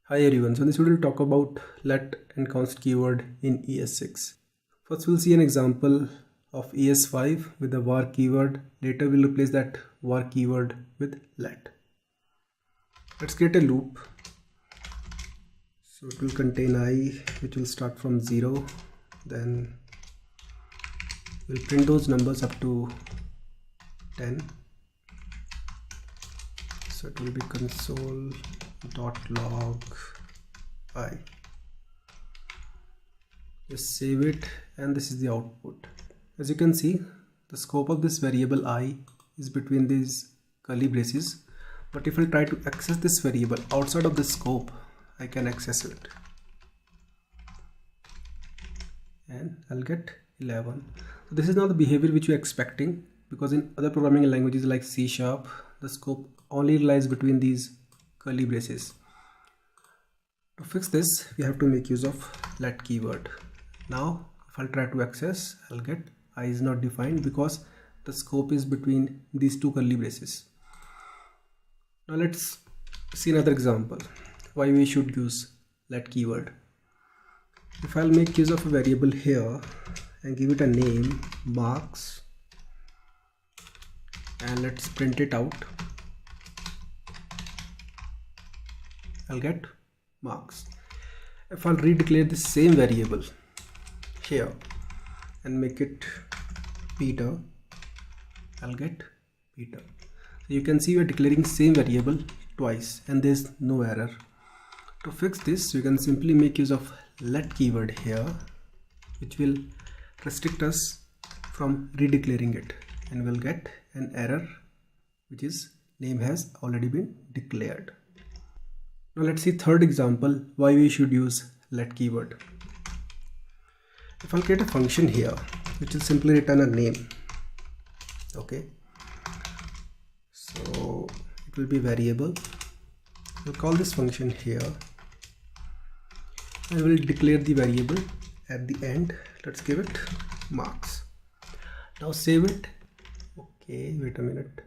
Hi everyone, so in this video we'll talk about let and const keyword in ES6. First we'll see an example of ES5 with the var keyword. Later we'll replace that var keyword with let. Let's create a loop. So it will contain I, which will start from 0. Then we'll print those numbers up to 10. So it will be console.log I. Just save it, and this is the output. As you can see, the scope of this variable I is between these curly braces, but if I try to access this variable outside of the scope, I can access it and I'll get 11. So this is not the behavior which you're expecting, because in other programming languages like C#, the scope only lies between these curly braces. To fix this, we have to make use of let keyword. Now if I'll try to access, I'll get I is not defined because the scope is between these two curly braces. Now let's see another example why we should use let keyword. If I'll make use of a variable here and give it a name, marks, and let's print it out, I'll get marks. If I'll redeclare the same variable here and make it Peter, I'll get Peter. So you can see we're declaring same variable twice and there's no error. To fix this, you can simply make use of let keyword here, which will restrict us from redeclaring it, and we'll get an error which is name has already been declared. Now let's see third example why we should use let keyword. If I'll create a function here which will simply return a name, okay, so it will be variable. We'll call this function here and we'll declare the variable at the end. Let's give it marks. Now save it. Okay, wait a minute,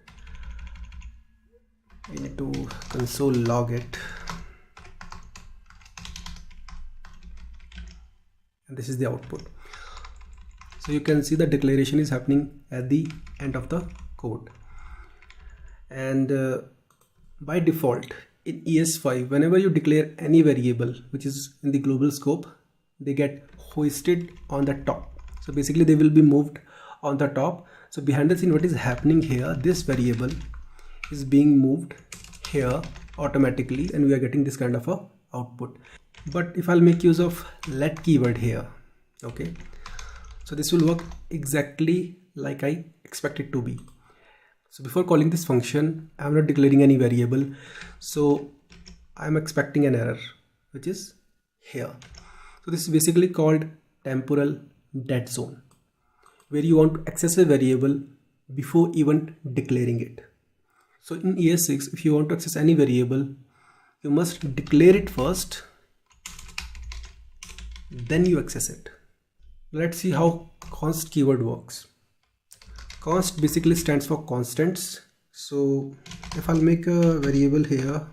we need to console log it, and this is the output. So you can see the declaration is happening at the end of the code. And by default in ES5, whenever you declare any variable which is in the global scope, they get hoisted on the top. So basically they will be moved on the top. So behind the scene, what is happening here, this variable is being moved here automatically and we are getting this kind of a output. But if I'll make use of let keyword here, okay, so this will work exactly like I expect it to be. So before calling this function, I'm not declaring any variable, so I'm expecting an error which is here. So this is basically called temporal dead zone, where you want to access a variable before even declaring it. So in ES6, if you want to access any variable, you must declare it first, then you access it. Let's see how const keyword works. Const basically stands for constants. So if I'll make a variable here,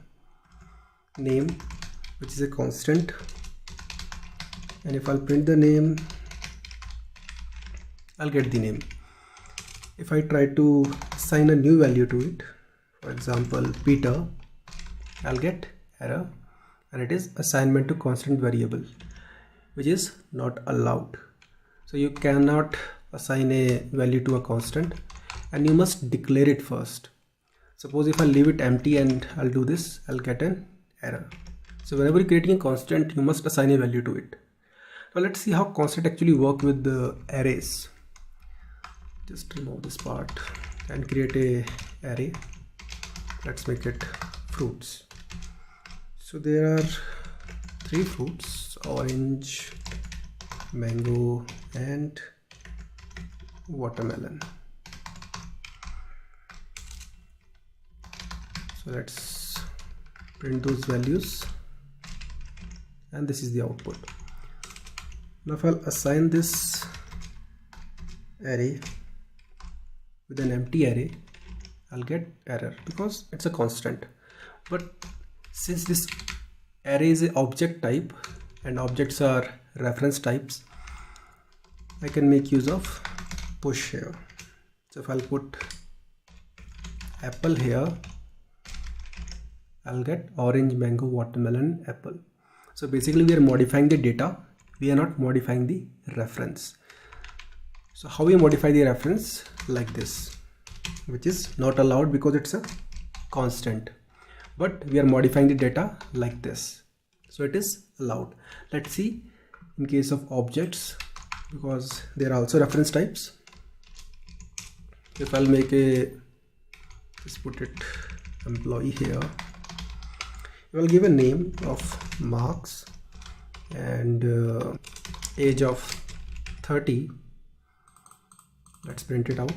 name, which is a constant, and if I'll print the name, I'll get the name. If I try to assign a new value to it, for example Peter, I'll get error, and it is assignment to constant variable, which is not allowed. So you cannot assign a value to a constant and you must declare it first. Suppose if I leave it empty and I'll do this, I'll get an error. So whenever you're creating a constant, you must assign a value to it. Now let's see how constant actually work with the arrays. Just remove this part and create a array. Let's make it fruits. So there are 3 fruits: orange, mango, and watermelon. So let's print those values, and this is the output. Now if I'll assign this array with an empty array, I'll get error because it's a constant. But since this array is an object type and objects are reference types, I can make use of push here. So if I'll put apple here, I'll get orange, mango, watermelon, apple. So basically we are modifying the data, we are not modifying the reference. So how we modify the reference? Like this, which is not allowed because it's a constant, but we are modifying the data like this, so it is allowed. Let's see in case of objects, because they are also reference types. If I'll make a, just put it employee here, I will give a name of Marks and age of 30. Let's print it out,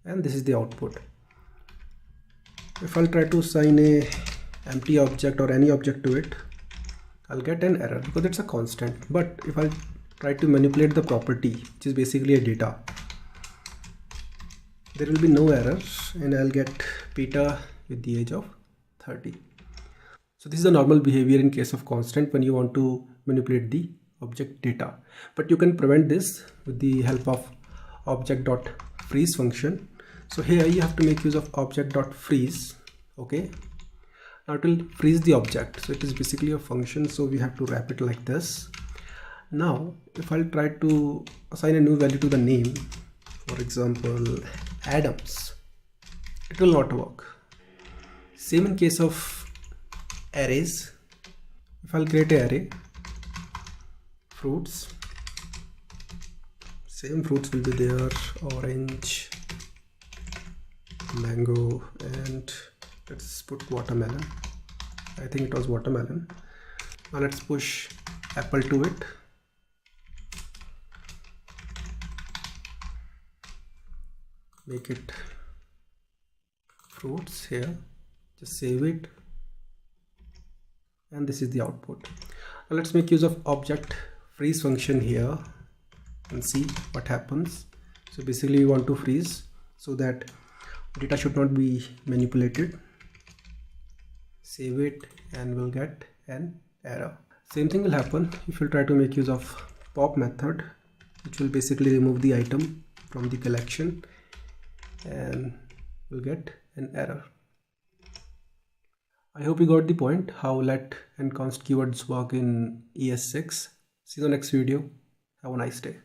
and this is the output. If I'll try to assign a empty object or any object to it, I'll get an error because it's a constant. But if I'll try to manipulate the property, which is basically a data, there will be no errors and I'll get Peter with the age of 30. So this is the normal behavior in case of constant when you want to manipulate the object data. But you can prevent this with the help of object.freeze function. So here you have to make use of object.freeze. Okay, now it will freeze the object. So it is basically a function, so we have to wrap it like this. Now if I'll try to assign a new value to the name, for example Adams, it will not work. Same in case of arrays. If I'll create an array, fruits, same fruits will be there, orange, mango, and let's put watermelon. I think it was watermelon. Now let's push apple to it. Make it fruits here, just save it, and this is the output. Now let's make use of object freeze function here and see what happens. So basically we want to freeze so that data should not be manipulated. Save it and we'll get an error. Same thing will happen if you try to make use of pop method, which will basically remove the item from the collection and we'll get an error. I hope you got the point how let and const keywords work in ES6. See you in the next video. Have a nice day.